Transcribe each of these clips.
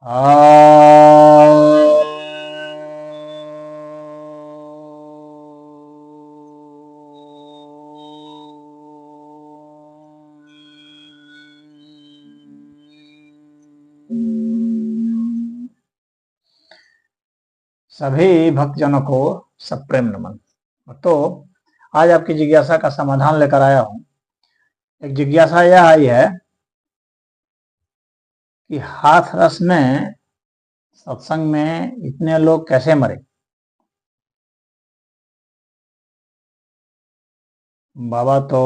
सभी भक्तजनों को सप्रेम नमन। तो आज आपकी जिज्ञासा का समाधान लेकर आया हूं। एक जिज्ञासा यह आई है कि हाथरस में सत्संग में इतने लोग कैसे मरे। बाबा तो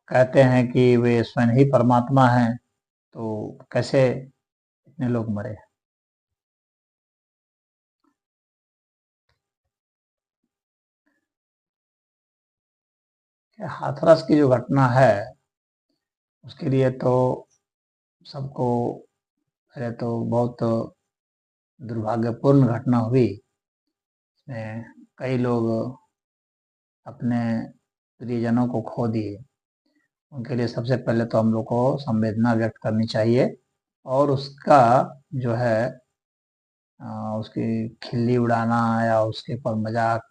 कहते हैं कि वे स्वयं ही परमात्मा हैं, तो कैसे इतने लोग मरे। हाथरस की जो घटना है उसके लिए तो सबको पहले तो बहुत दुर्भाग्यपूर्ण घटना हुई। इसमें कई लोग अपने प्रियजनों को खो दिए। उनके लिए सबसे पहले तो हम लोग को संवेदना व्यक्त करनी चाहिए और उसका जो है उसकी खिल्ली उड़ाना या उसके ऊपर मजाक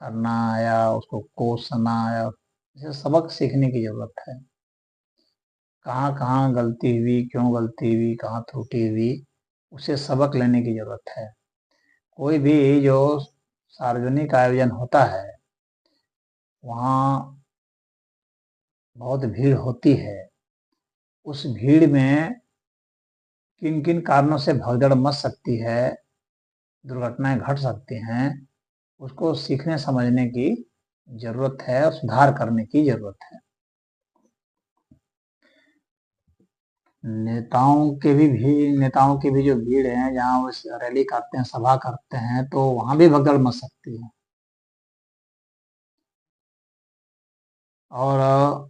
करना या उसको कोसना या इसे सबक सीखने की जरूरत है। कहाँ कहाँ गलती हुई, क्यों गलती हुई, कहाँ त्रुटि हुई, उसे सबक लेने की जरूरत है। कोई भी जो सार्वजनिक आयोजन होता है वहाँ बहुत भीड़ होती है। उस भीड़ में किन किन कारणों से भगदड़ मच सकती है, दुर्घटनाएं घट सकती हैं, उसको सीखने समझने की जरूरत है और सुधार करने की जरूरत है। नेताओं की भी जो भीड़ है, जहाँ वो रैली करते हैं, सभा करते हैं, तो वहां भी भगदड़ मच सकती है। और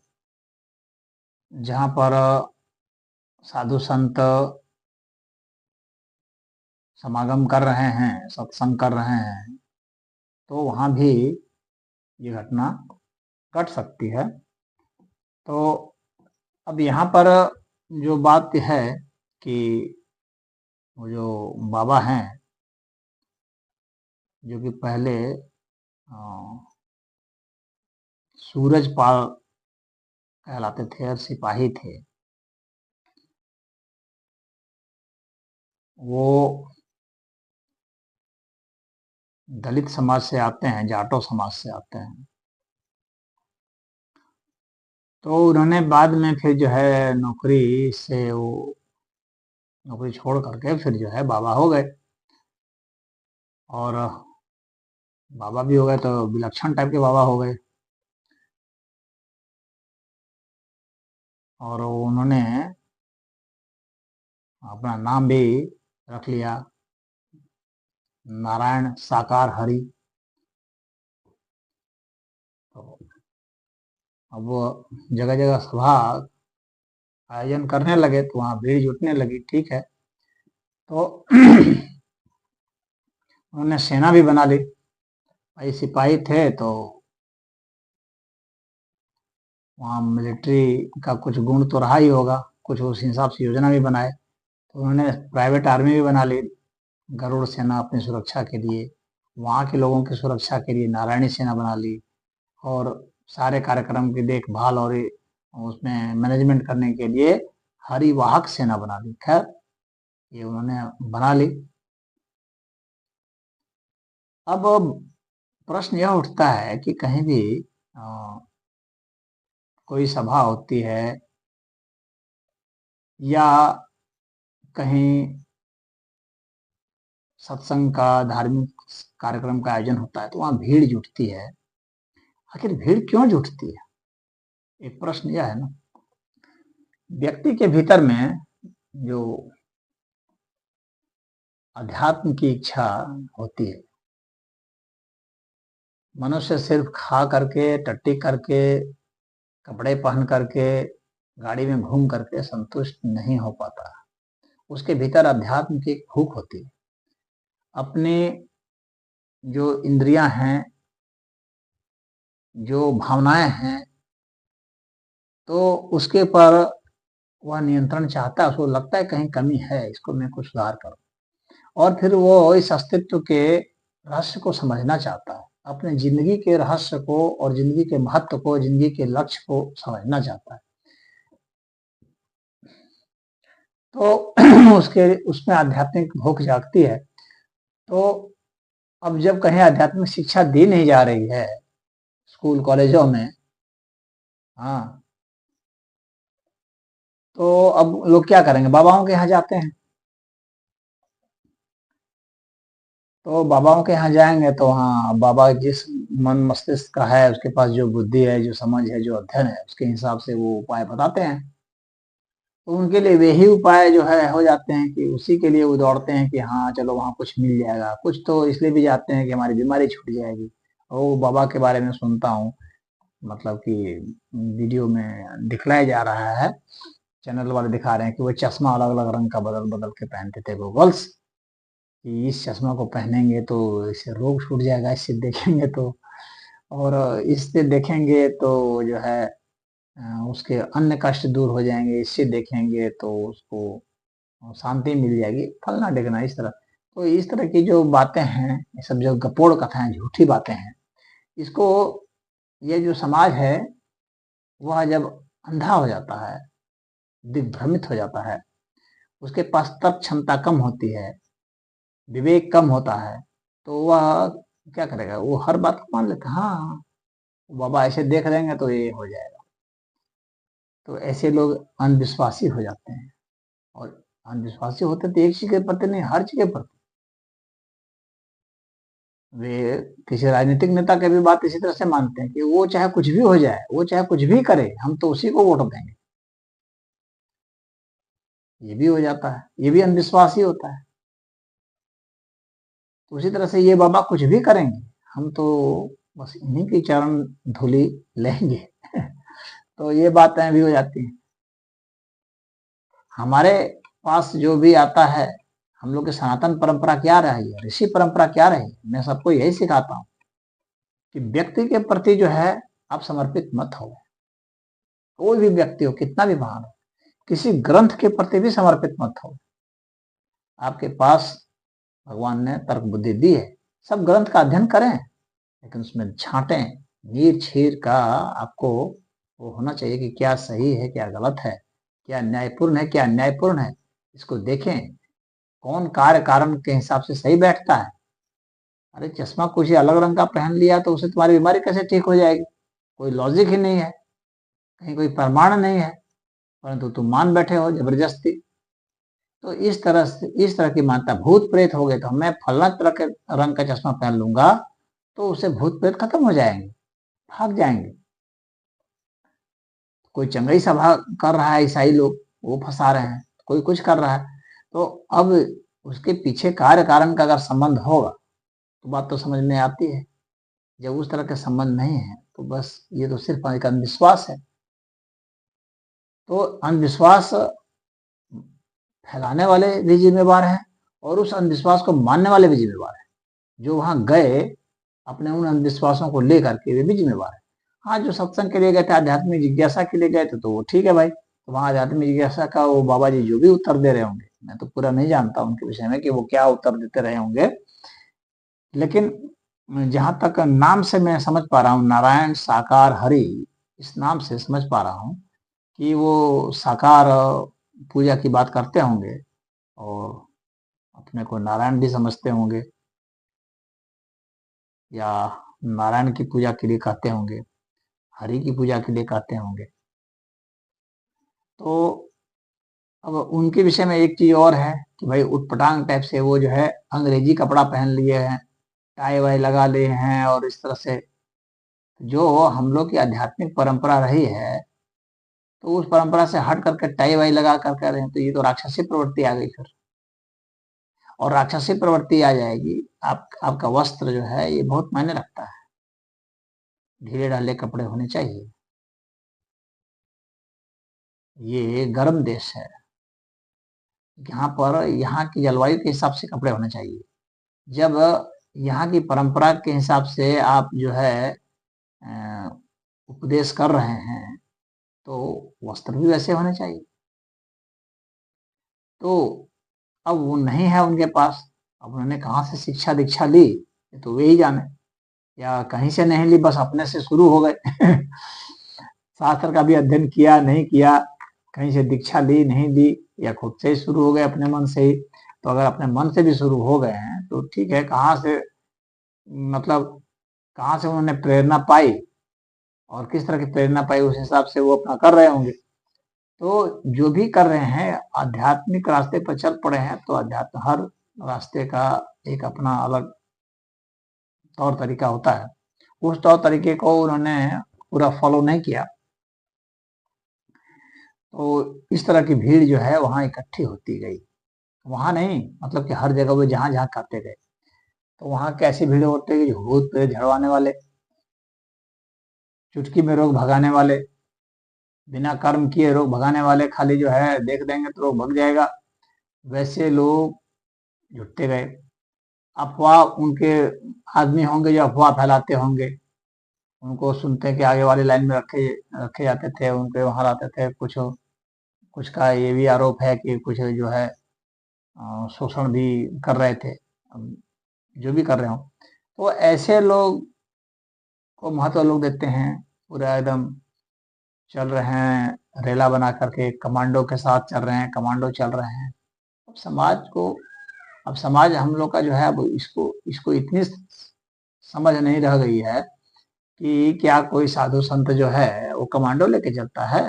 जहाँ पर साधु संत समागम कर रहे हैं, सत्संग कर रहे हैं, तो वहां भी ये घटना घट सकती है। तो अब यहाँ पर जो बात है कि वो जो बाबा हैं जो कि पहले सूरजपाल कहलाते थे और सिपाही थे, वो दलित समाज से आते हैं, जाटो समाज से आते हैं। तो उन्होंने बाद में फिर जो है नौकरी से वो नौकरी छोड़ करके फिर जो है बाबा हो गए। और बाबा भी हो गए तो विलक्षण टाइप के बाबा हो गए। और उन्होंने अपना नाम भी रख लिया, नारायण साकार हरि। तो अब वो जगह जगह सभा आयोजन करने लगे तो वहाँ भीड़ जुटने लगी। ठीक है, तो उन्होंने सेना भी बना ली। भाई सिपाही थे तो वहाँ मिलिट्री का कुछ गुण तो रहा ही होगा, कुछ उस हिसाब से योजना भी बनाए। तो उन्होंने प्राइवेट आर्मी भी बना ली, गरुड़ सेना अपनी सुरक्षा के लिए, वहाँ के लोगों की सुरक्षा के लिए नारायणी सेना बना ली, और सारे कार्यक्रम की देखभाल और उसमें मैनेजमेंट करने के लिए हरिवाहक सेना बना ली। खैर ये उन्होंने बना ली। अब प्रश्न यह उठता है कि कहीं भी कोई सभा होती है या कहीं सत्संग का, धार्मिक कार्यक्रम का आयोजन होता है, तो वहां भीड़ जुटती है। आखिर भीड़ क्यों जुटती है, एक प्रश्न यह है ना। व्यक्ति के भीतर में जो अध्यात्म की इच्छा होती है, मनुष्य सिर्फ खा करके, टट्टी करके, कपड़े पहन करके, गाड़ी में घूम करके संतुष्ट नहीं हो पाता। उसके भीतर अध्यात्म की एक भूख होती है। अपने जो इंद्रियां हैं, जो भावनाएं हैं, तो उसके पर वह नियंत्रण चाहता है, उसको लगता है कहीं कमी है, इसको मैं कुछ सुधार करूं, और फिर वो इस अस्तित्व के रहस्य को समझना चाहता है, अपने जिंदगी के रहस्य को और जिंदगी के महत्व को, जिंदगी के लक्ष्य को समझना चाहता है। तो उसके उसमें आध्यात्मिक भूख जागती है। तो अब जब कहीं आध्यात्मिक शिक्षा दी नहीं जा रही है स्कूल कॉलेजों में, हाँ, तो अब लोग क्या करेंगे, बाबाओं के यहाँ जाते हैं। तो बाबाओं के यहाँ जाएंगे तो हाँ, बाबा जिस मन मस्तिष्क का है, उसके पास जो बुद्धि है, जो समझ है, जो अध्ययन है, उसके हिसाब से वो उपाय बताते हैं। तो उनके लिए वे ही उपाय जो है हो जाते हैं कि उसी के लिए वो दौड़ते हैं कि हाँ चलो वहाँ कुछ मिल जाएगा। कुछ तो इसलिए भी जाते हैं कि हमारी बीमारी छूट जाएगी। और वो बाबा के बारे में सुनता हूँ, मतलब कि वीडियो में दिखलाया जा रहा है, चैनल वाले दिखा रहे हैं कि वो चश्मा अलग अलग रंग का बदल बदल के पहनते थे गॉगल्स, कि इस चश्मा को पहनेंगे तो इससे रोग छूट जाएगा, इससे देखेंगे तो, और इससे देखेंगे तो जो है उसके अन्य कष्ट दूर हो जाएंगे, इससे देखेंगे तो उसको शांति मिल जाएगी, फलना देखना इस तरह। तो इस तरह की जो बातें हैं, ये सब जो गपोड़ कथाएं, झूठी बातें हैं, इसको ये जो समाज है वह जब अंधा हो जाता है, दिग्भ्रमित हो जाता है, उसके पास तर्क क्षमता कम होती है, विवेक कम होता है, तो वह क्या करेगा, वो हर बात को मान लेता है, हाँ बाबा ऐसे देख लेंगे तो ये हो जाएगा। तो ऐसे लोग अंधविश्वासी हो जाते हैं, और अंधविश्वासी होते तो एक चीज के प्रति नहीं, हर चीज के प्रति। वे किसी राजनीतिक नेता के भी बात इसी तरह से मानते हैं कि वो चाहे कुछ भी हो जाए, वो चाहे कुछ भी करे, हम तो उसी को वोट देंगे। ये भी हो जाता है, ये भी अंधविश्वास ही होता है। तो उसी तरह से ये बाबा कुछ भी करेंगे, हम तो बस इन्हीं की चरण धूलि लेंगे। तो ये बातें भी हो जाती हैं। हमारे पास जो भी आता है, हम लोग की सनातन परंपरा क्या रही है, ऋषि परंपरा क्या रही है, मैं सबको यही सिखाता हूँ कि व्यक्ति के प्रति जो है आप समर्पित मत हो। कोई भी व्यक्ति हो, कितना भी महान हो, किसी ग्रंथ के प्रति भी समर्पित मत हो। आपके पास भगवान ने तर्क बुद्धि दी है, सब ग्रंथ का अध्ययन करें, लेकिन उसमें छांटें, नीर छीर का आपको वो होना चाहिए कि क्या सही है, क्या गलत है, क्या न्यायपूर्ण है, क्या अन्यायपूर्ण है, इसको देखें, कौन कार्य कारण के हिसाब से सही बैठता है। अरे चश्मा कुछ अलग रंग का पहन लिया तो उसे तुम्हारी बीमारी कैसे ठीक हो जाएगी, कोई लॉजिक ही नहीं है, कहीं कोई प्रमाण नहीं है, परंतु तुम मान बैठे हो जबरदस्ती। तो इस तरह से, इस तरह की मान्यता, भूत प्रेत हो गए तो मैं फलना तरह के रंग का चश्मा पहन लूंगा तो उससे भूत प्रेत खत्म हो जाएंगे, भाग जाएंगे। कोई चंगई सभा कर रहा है ईसाई लोग, वो फंसा रहे हैं, कोई कुछ कर रहा है। तो अब उसके पीछे कार्य कारण का अगर संबंध होगा तो बात तो समझ में आती है। जब उस तरह के संबंध नहीं है तो बस ये तो सिर्फ एक अंधविश्वास है। तो अंधविश्वास फैलाने वाले भी जिम्मेवार हैं, और उस अंधविश्वास को मानने वाले भी जिम्मेवार हैं। जो वहां गए अपने उन अंधविश्वासों को लेकर के, वे भी जिम्मेवार है। हाँ, जो सत्संग के लिए गए थे, आध्यात्मिक जिज्ञासा के लिए गए थे, तो वो ठीक है भाई, तो वहां आध्यात्मिक जिज्ञासा का वो बाबा जी जो भी उत्तर दे रहे होंगे, मैं तो पूरा नहीं जानता उनके विषय में कि वो क्या उत्तर देते रहे होंगे, लेकिन जहां तक नाम से मैं समझ पा रहा हूँ, नारायण साकार हरि, इस नाम से समझ पा रहा हूँ कि वो साकार पूजा की बात करते होंगे, और अपने को नारायण भी समझते होंगे, या नारायण की पूजा के लिए कहते होंगे, हरि की पूजा के लिए कहते होंगे। तो अब उनके विषय में एक चीज और है कि भाई उटपटांग टाइप से वो जो है अंग्रेजी कपड़ा पहन लिए हैं, टाई वाई लगा लिए हैं, और इस तरह से जो हम लोग की आध्यात्मिक परंपरा रही है, तो उस परंपरा से हट करके टाई वाई लगा कर कर रहे हैं, तो ये तो राक्षसी प्रवृत्ति आ गई फिर। और राक्षसी प्रवृत्ति आ जाएगी, आपका वस्त्र जो है ये बहुत मायने रखता है, ढीले ढाले कपड़े होने चाहिए। ये गर्म देश है, यहाँ पर यहाँ की जलवायु के हिसाब से कपड़े होने चाहिए। जब यहाँ की परंपरा के हिसाब से आप जो है उपदेश कर रहे हैं, तो वस्त्र भी वैसे होने चाहिए। तो अब वो नहीं है उनके पास। अब उन्होंने कहाँ से शिक्षा दीक्षा ली ये तो वे ही जाने, या कहीं से नहीं ली, बस अपने से शुरू हो गए शास्त्र का भी अध्ययन किया नहीं किया, कहीं से दीक्षा ली नहीं ली, या खुद से ही शुरू हो गए अपने मन से ही। तो अगर अपने मन से भी शुरू हो गए हैं तो ठीक है, कहाँ से मतलब कहाँ से उन्होंने प्रेरणा पाई और किस तरह की प्रेरणा पाई, उस हिसाब से वो अपना कर रहे होंगे। तो जो भी कर रहे हैं आध्यात्मिक रास्ते पर चल पड़े हैं, तो अध्यात्म हर रास्ते का एक अपना अलग तौर तरीका होता है। उस तौर तरीके को उन्होंने पूरा फॉलो नहीं किया, तो इस तरह की भीड़ जो है वहां इकट्ठी होती गई। वहां नहीं, मतलब कि हर जगह वो जहां जहां करते गए, तो वहां कैसी भीड़ होती गई, भूत प्रेत झड़वाने वाले, चुटकी में रोग भगाने वाले, बिना कर्म किए रोग भगाने वाले, खाली जो है देख देंगे तो रोग भग जाएगा, वैसे लोग जुटते गए। अफवाह उनके आदमी होंगे जो अफवाह फैलाते होंगे, उनको सुनते कि आगे वाली लाइन में रखे रखे जाते थे, उनके वहां लाते थे। कुछ कुछ का ये भी आरोप है कि कुछ जो है शोषण भी कर रहे थे, जो भी कर रहे हो। तो ऐसे लोग को महत्व लोग देते हैं, पूरा एकदम चल रहे हैं रेला बना करके, कमांडो के साथ चल रहे हैं, कमांडो चल रहे हैं। अब समाज को, अब समाज हम लोग का जो है अब इसको इसको इतनी समझ नहीं रह गई है कि क्या कोई साधु संत जो है वो कमांडो लेके चलता है।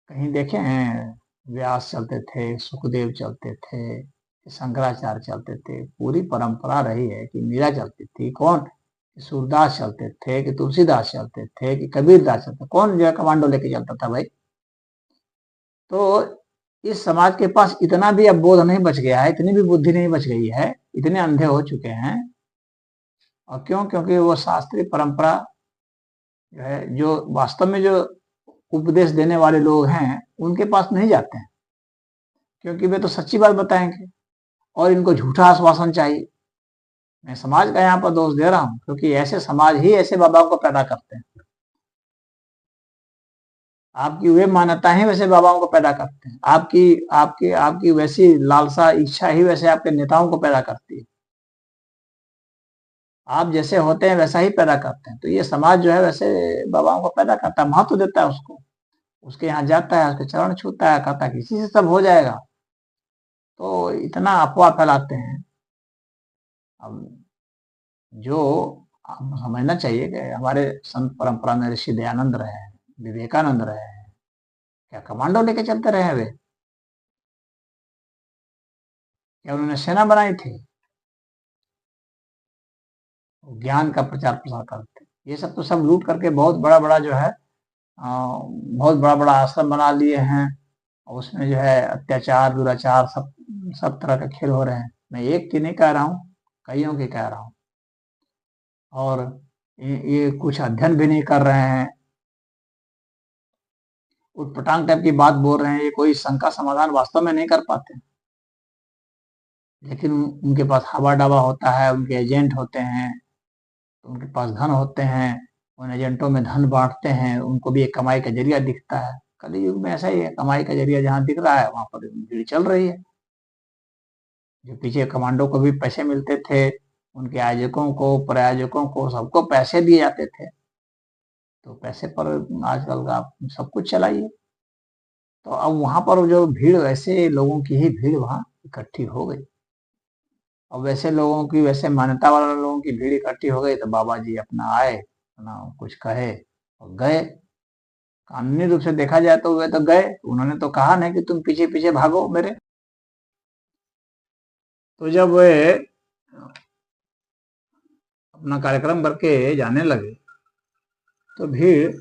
कहीं देखे हैं व्यास चलते थे, सुखदेव चलते थे, शंकराचार्य चलते थे, पूरी परंपरा रही है कि मीरा चलती थी, कौन कि सूरदास चलते थे, कि तुलसीदास चलते थे, कि कबीरदास चलते, कौन जो है कमांडो लेके चलता था भाई। तो इस समाज के पास इतना भी अब बोध नहीं बच गया है, इतनी भी बुद्धि नहीं बच गई है, इतने अंधे हो चुके हैं। और क्यों? क्योंकि वो शास्त्रीय परंपरा जो है, जो वास्तव में जो उपदेश देने वाले लोग हैं उनके पास नहीं जाते हैं, क्योंकि वे तो सच्ची बात बताएंगे और इनको झूठा आश्वासन चाहिए। मैं समाज का यहाँ पर दोष दे रहा हूँ, क्योंकि ऐसे समाज ही ऐसे बाबाओं को पैदा करते हैं। आपकी वे मान्यताएं वैसे बाबाओं को पैदा करते हैं, आपकी आपकी आपकी वैसी लालसा इच्छा ही वैसे आपके नेताओं को पैदा करती है। आप जैसे होते हैं वैसा ही पैदा करते हैं। तो ये समाज जो है वैसे बाबाओं को पैदा करता है, महत्व देता है उसको, उसके यहाँ जाता है, उसके चरण छूता है, कहता है कि इसी से सब हो जाएगा। तो इतना अफवाह फैलाते हैं। अब जो हम समझना चाहिए कि हमारे संत परंपरा में ऋषि दयानंद रहे हैं, विवेकानंद रहे हैं, क्या कमांडो लेके चलते रहे वे? क्या उन्होंने सेना बनाई थी? ज्ञान का प्रचार प्रसार करते, ये सब तो सब लूट करके बहुत बड़ा बड़ा जो है बहुत बड़ा बड़ा आश्रम बना लिए हैं, और उसमें जो है अत्याचार दुराचार सब तरह के खेल हो रहे हैं। मैं एक की नहीं कह रहा हूँ, कईयों की कह रहा हूँ। और ये कुछ अध्ययन भी नहीं कर रहे हैं, उटपटांग टाइप की बात बोल रहे हैं, ये कोई शंका समाधान वास्तव में नहीं कर पाते। लेकिन उनके पास हवा डावा होता है, उनके एजेंट होते हैं, उनके पास धन होते हैं, उन एजेंटों में धन बांटते हैं, उनको भी एक कमाई का जरिया दिखता है। कलि युग में ऐसा ही है, कमाई का जरिया जहाँ दिख रहा है वहां पर भीड़ चल रही है। जो पीछे कमांडो को भी पैसे मिलते थे, उनके आयोजकों को, प्रायोजकों को, सबको पैसे दिए जाते थे। तो पैसे पर आजकल का आप सब कुछ चलाइए। तो अब वहां पर जो भीड़, वैसे लोगों की ही भीड़ वहां इकट्ठी हो गई। और वैसे लोगों की, वैसे मान्यता वाले लोगों की भीड़ इकट्ठी हो गई, तो बाबा जी अपना आए, अपना कुछ कहे और गए। कानूनी रूप से देखा जाए तो वे तो गए, उन्होंने तो कहा नहीं कि तुम पीछे पीछे भागो मेरे। तो जब वे अपना कार्यक्रम करके जाने लगे, तो भीड़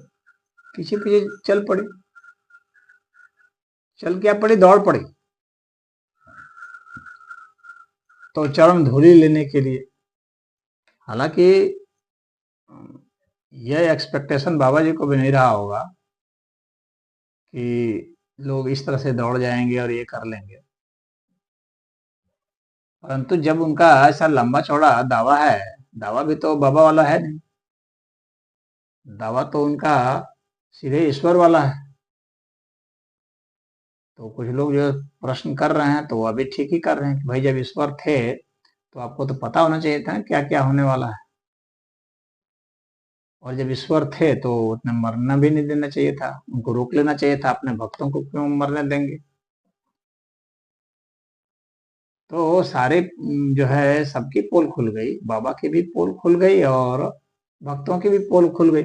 पीछे पीछे चल पड़ी। चल क्या पड़ी? दौड़ पड़ी। तो चरण धूलि लेने के लिए। हालांकि यह एक्सपेक्टेशन बाबा जी को भी नहीं रहा होगा कि लोग इस तरह से दौड़ जाएंगे और ये कर लेंगे। परंतु जब उनका ऐसा लंबा चौड़ा दावा है, दावा भी तो बाबा वाला है नहीं, दावा तो उनका सीधे ईश्वर वाला है। तो कुछ लोग जो प्रश्न कर रहे हैं तो वो अभी ठीक ही कर रहे हैं कि भाई जब ईश्वर थे तो आपको तो पता होना चाहिए था क्या क्या होने वाला है, और जब ईश्वर थे तो उतने मरना भी नहीं देना चाहिए था, उनको रोक लेना चाहिए था। अपने भक्तों को क्यों मरने देंगे? तो सारे जो है सबकी पोल खुल गई, बाबा की भी पोल खुल गई और भक्तों की भी पोल खुल गई।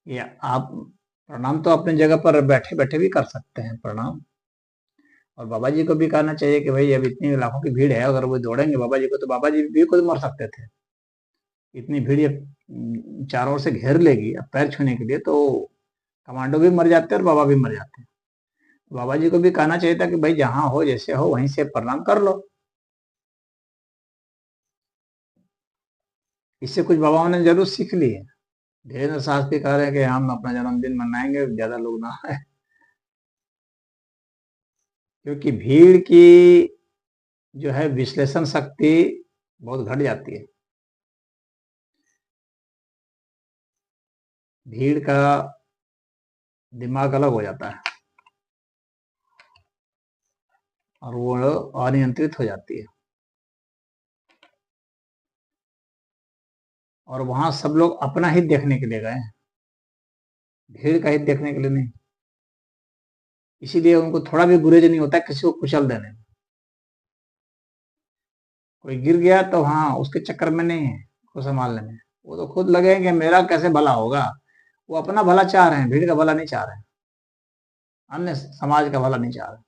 ये आप प्रणाम तो अपनी जगह पर बैठे बैठे भी कर सकते हैं प्रणाम, और बाबा जी को भी कहना चाहिए कि भाई अब इतनी लाखों की भीड़ है, अगर वो दौड़ेंगे बाबा जी को तो बाबा जी भी खुद मर सकते थे। इतनी भीड़ ये चारों ओर से घेर लेगी अब पैर छूने के लिए, तो कमांडो भी मर जाते हैं और बाबा भी मर जाते हैं। तो बाबा जी को भी कहना चाहिए था कि भाई जहां हो जैसे हो वहीं से प्रणाम कर लो। इससे कुछ बाबाओं ने जरूर सीख ली है। धीरेन्द्र शास्त्री कह रहे हैं कि हम अपना जन्मदिन मनाएंगे, ज्यादा लोग ना आए, क्योंकि भीड़ की जो है विश्लेषण शक्ति बहुत घट जाती है। भीड़ का दिमाग अलग हो जाता है और वो अनियंत्रित हो जाती है, और वहां सब लोग अपना हित देखने के लिए गए हैं, भीड़ का हित देखने के लिए नहीं। इसीलिए उनको थोड़ा भी गुरेज नहीं होता किसी को कुचल देने में। कोई गिर गया तो हाँ उसके चक्कर में नहीं है उसको संभालने में, वो तो खुद लगे कि मेरा कैसे भला होगा। वो अपना भला चाह रहे हैं, भीड़ का भला नहीं चाह रहे हैं, अन्य समाज का भला नहीं चाह रहे।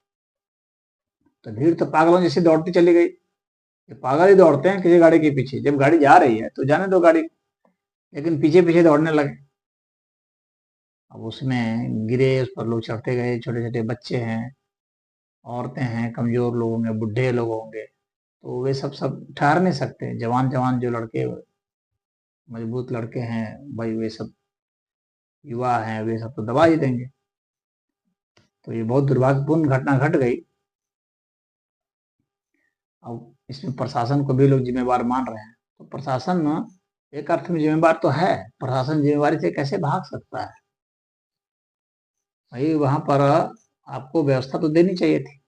तो भीड़ तो पागलों जैसी दौड़ती चली गई। ये पागल ही दौड़ते हैं किसी गाड़ी के पीछे, जब गाड़ी जा रही है तो जाने दो गाड़ी, लेकिन पीछे पीछे दौड़ने लगे। अब उसमें गिरे, उस पर लोग चढ़ते गए, छोटे छोटे बच्चे हैं, औरतें हैं, कमजोर लोग होंगे, बुढ़े लोग होंगे, तो वे सब ठहर नहीं सकते। जवान जवान जो लड़के, मजबूत लड़के हैं भाई, वे सब युवा हैं, वे सब तो दबा ही देंगे। तो ये बहुत दुर्भाग्यपूर्ण घटना घट गई। अब इसमें प्रशासन को भी लोग जिम्मेवार मान रहे हैं, तो प्रशासन एक अर्थ में जिम्मेवार तो है। प्रशासन जिम्मेवारी से कैसे भाग सकता है? भाई वहां पर आपको व्यवस्था तो देनी चाहिए थी,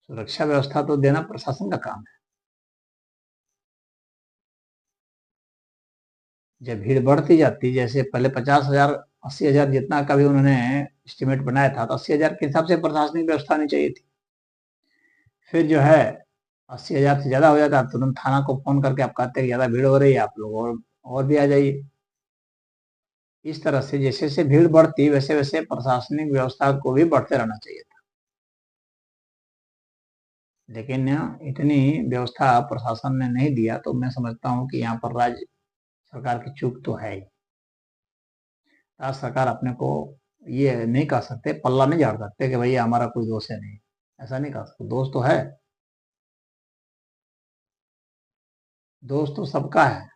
सुरक्षा व्यवस्था तो देना प्रशासन का काम है। जब भीड़ बढ़ती जाती, जैसे पहले 50,000 80,000 जितना का भी उन्होंने एस्टिमेट बनाया था, तो 80,000 के हिसाब से प्रशासनिक व्यवस्था होनी चाहिए थी। फिर जो है 80,000 से ज्यादा हो जाता, तुरंत थाना को फोन करके आप कहते हैं ज्यादा भीड़ हो रही है, आप लोग और भी आ जाइए। इस तरह से जैसे जैसे भीड़ बढ़ती वैसे वैसे प्रशासनिक व्यवस्था को भी बढ़ते रहना चाहिए था, लेकिन इतनी व्यवस्था प्रशासन ने नहीं दिया। तो मैं समझता हूँ कि यहाँ पर राज्य सरकार की चूक तो है ही। राज्य सरकार अपने को ये नहीं कह सकते, पल्ला नहीं झाड़ सकते कि भैया हमारा कोई दोष है नहीं, ऐसा नहीं कह सकते। दोष तो है, दोष तो सबका है।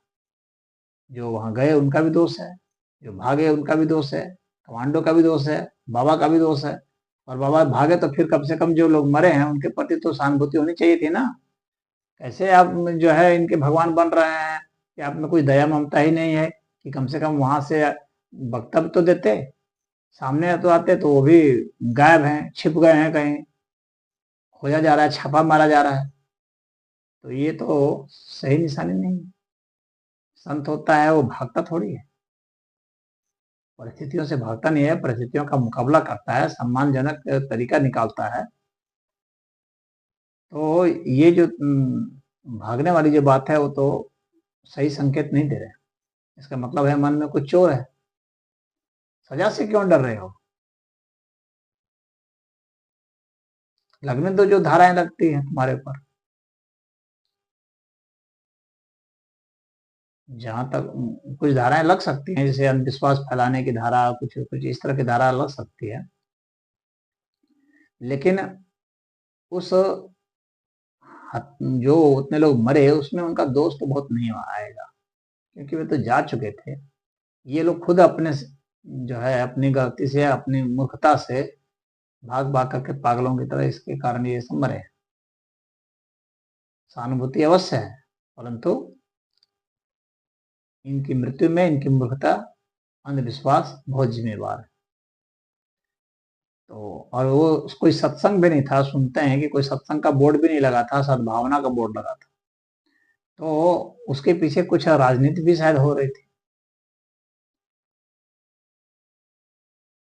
जो वहां गए उनका भी दोष है, जो भागे उनका भी दोष है, कमांडो का भी दोष है, बाबा का भी दोष है। और बाबा भागे तो फिर कम से कम जो लोग मरे हैं उनके प्रति तो सहानुभूति होनी चाहिए थी ना। कैसे आप जो है इनके भगवान बन रहे हैं कि आप में कोई दया ममता ही नहीं है कि कम से कम वहां से वक्तव्य तो देते। सामने तो आते तो वो भी गायब हैं, छिप गए हैं, कहीं खोजा जा रहा है, छापा मारा जा रहा है। तो ये तो सही निशानी नहीं है। संत होता है वो भागता थोड़ी है, परिस्थितियों से भागता नहीं है, परिस्थितियों का मुकाबला करता है, सम्मानजनक तरीका निकालता है। तो ये जो भागने वाली जो बात है वो तो सही संकेत नहीं दे रहे। इसका मतलब है मन में कुछ चोर है। सजा से क्यों डर रहे हो? लगने दो जो धाराएं लगती हैं तुम्हारे ऊपर। जहां तक कुछ धाराएं लग सकती हैं, जैसे अंधविश्वास फैलाने की धारा, कुछ कुछ इस तरह की धारा लग सकती है, लेकिन उस जो उतने लोग मरे उसमें उनका दोष तो बहुत नहीं आएगा, क्योंकि वे तो जा चुके थे। ये लोग खुद अपने जो है अपनी गलती से, अपनी मूर्खता से भाग भाग करके पागलों की तरह इसके कारण ये सब मरे। सहानुभूति अवश्य है, परंतु इनकी मृत्यु में इनकी मूर्खता अंधविश्वास बहुत जिम्मेवार है। तो और वो कोई सत्संग भी नहीं था, सुनते हैं कि कोई सत्संग का बोर्ड भी नहीं लगा था, सद्भावना का बोर्ड लगा था। तो उसके पीछे कुछ राजनीति भी शायद हो रही थी।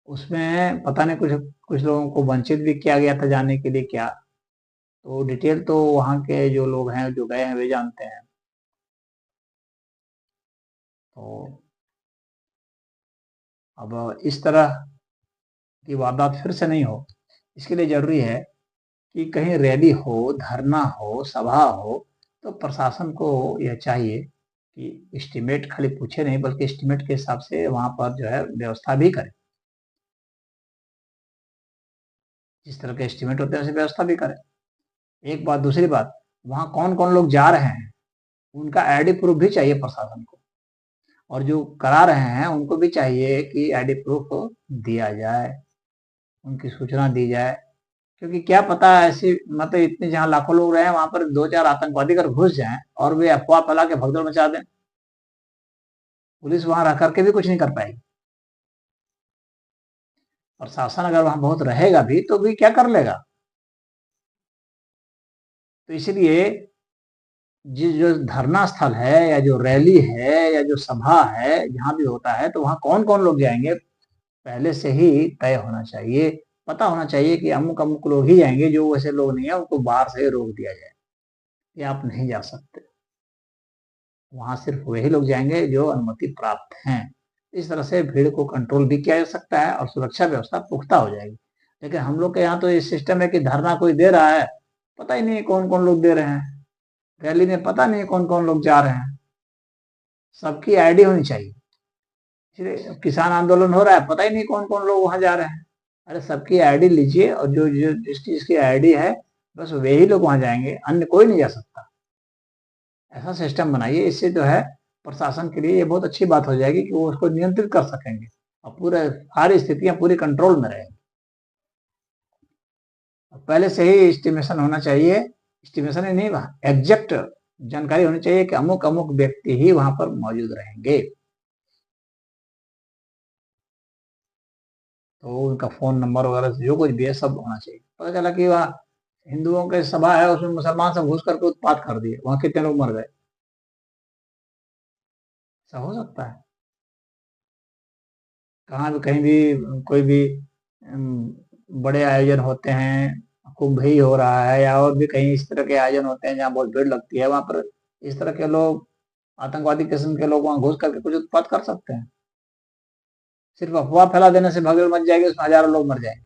उसमें पता नहीं कुछ कुछ लोगों को वंचित भी किया गया था जाने के लिए क्या, तो डिटेल तो वहाँ के जो लोग हैं जो गए हैं वे जानते हैं। तो अब इस तरह की वारदात फिर से नहीं हो, इसके लिए जरूरी है कि कहीं रैली हो, धरना हो, सभा हो, तो प्रशासन को यह चाहिए कि एस्टीमेट खाली पूछे नहीं, बल्कि एस्टीमेट के हिसाब से वहाँ पर जो है व्यवस्था भी करे। जिस तरह के एस्टीमेट होते हैं वैसे व्यवस्था भी करे। एक बात, दूसरी बात, वहाँ कौन कौन लोग जा रहे हैं उनका आईडी प्रूफ भी चाहिए प्रशासन को, और जो करा रहे हैं उनको भी चाहिए कि आईडी प्रूफ दिया जाए, उनकी सूचना दी जाए। क्योंकि क्या पता ऐसी मतलब इतने जहाँ लाखों लोग रहे हैं वहां पर 2-4 आतंकवादी अगर घुस जाएं और वे अफवाह फैला के भगदड़ मचा दें, पुलिस वहां रह करके भी कुछ नहीं कर पाएगी। प्रशासन अगर वहां बहुत रहेगा भी तो भी क्या कर लेगा। तो इसलिए जिस जो धरना स्थल है या जो रैली है या जो सभा है जहां भी होता है, तो वहां कौन कौन लोग जाएंगे पहले से ही तय होना चाहिए। पता होना चाहिए कि अमुक अमुक लोग ही जाएंगे, जो वैसे लोग नहीं है उनको बाहर से रोक दिया जाए कि आप नहीं जा सकते, वहां सिर्फ वही लोग जाएंगे जो अनुमति प्राप्त हैं। इस तरह से भीड़ को कंट्रोल भी किया जा सकता है और सुरक्षा व्यवस्था पुख्ता हो जाएगी। लेकिन हम लोग के यहाँ तो ये सिस्टम है कि धरना कोई दे रहा है, पता ही नहीं कौन कौन लोग दे रहे हैं, रैली में पता नहीं कौन कौन लोग जा रहे हैं। सबकी आईडी होनी चाहिए। इसलिए किसान आंदोलन हो रहा है, पता ही नहीं कौन कौन लोग वहां जा रहे हैं। अरे सबकी आईडी लीजिए, और जो जो जिस चीज की आईडी है बस वही लोग वहां जाएंगे, अन्य कोई नहीं जा सकता। ऐसा सिस्टम बनाइए, इससे जो है प्रशासन के लिए ये बहुत अच्छी बात हो जाएगी कि वो उसको नियंत्रित कर सकेंगे और पूरे सारी स्थितियां पूरी कंट्रोल में रहेंगी। पहले से ही एस्टिमेशन होना चाहिए, एस्टिमेशन ही नहीं, एग्जैक्ट जानकारी होनी चाहिए कि अमुक अमुक व्यक्ति ही वहां पर मौजूद रहेंगे। तो उनका फोन नंबर वगैरह जो कुछ भी है सब होना चाहिए। पता चला कि वहाँ हिंदुओं के सभा है, उसमें मुसलमान सब घुस करके उत्पात कर दिए, वहां कितने लोग मर गए। ऐसा हो सकता है। कहाँ भी कहीं भी कोई भी बड़े आयोजन होते हैं, कुंभ ही हो रहा है या और भी कहीं इस तरह के आयोजन होते हैं जहाँ बहुत भीड़ लगती है, वहां पर इस तरह के लोग, आतंकवादी किस्म के लोग वहां घुस करके कुछ उत्पात कर सकते हैं। सिर्फ अफवाह फैला देने से भगदड़ मच जाएगी, उसमें हजारों लोग मर जाएंगे।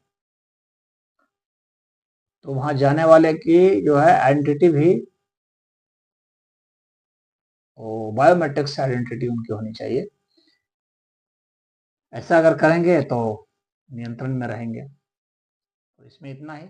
तो वहां जाने वाले की जो है आइडेंटिटी भी, वो बायोमेट्रिक से आइडेंटिटी उनकी होनी चाहिए। ऐसा अगर करेंगे तो नियंत्रण में रहेंगे। तो इसमें इतना ही।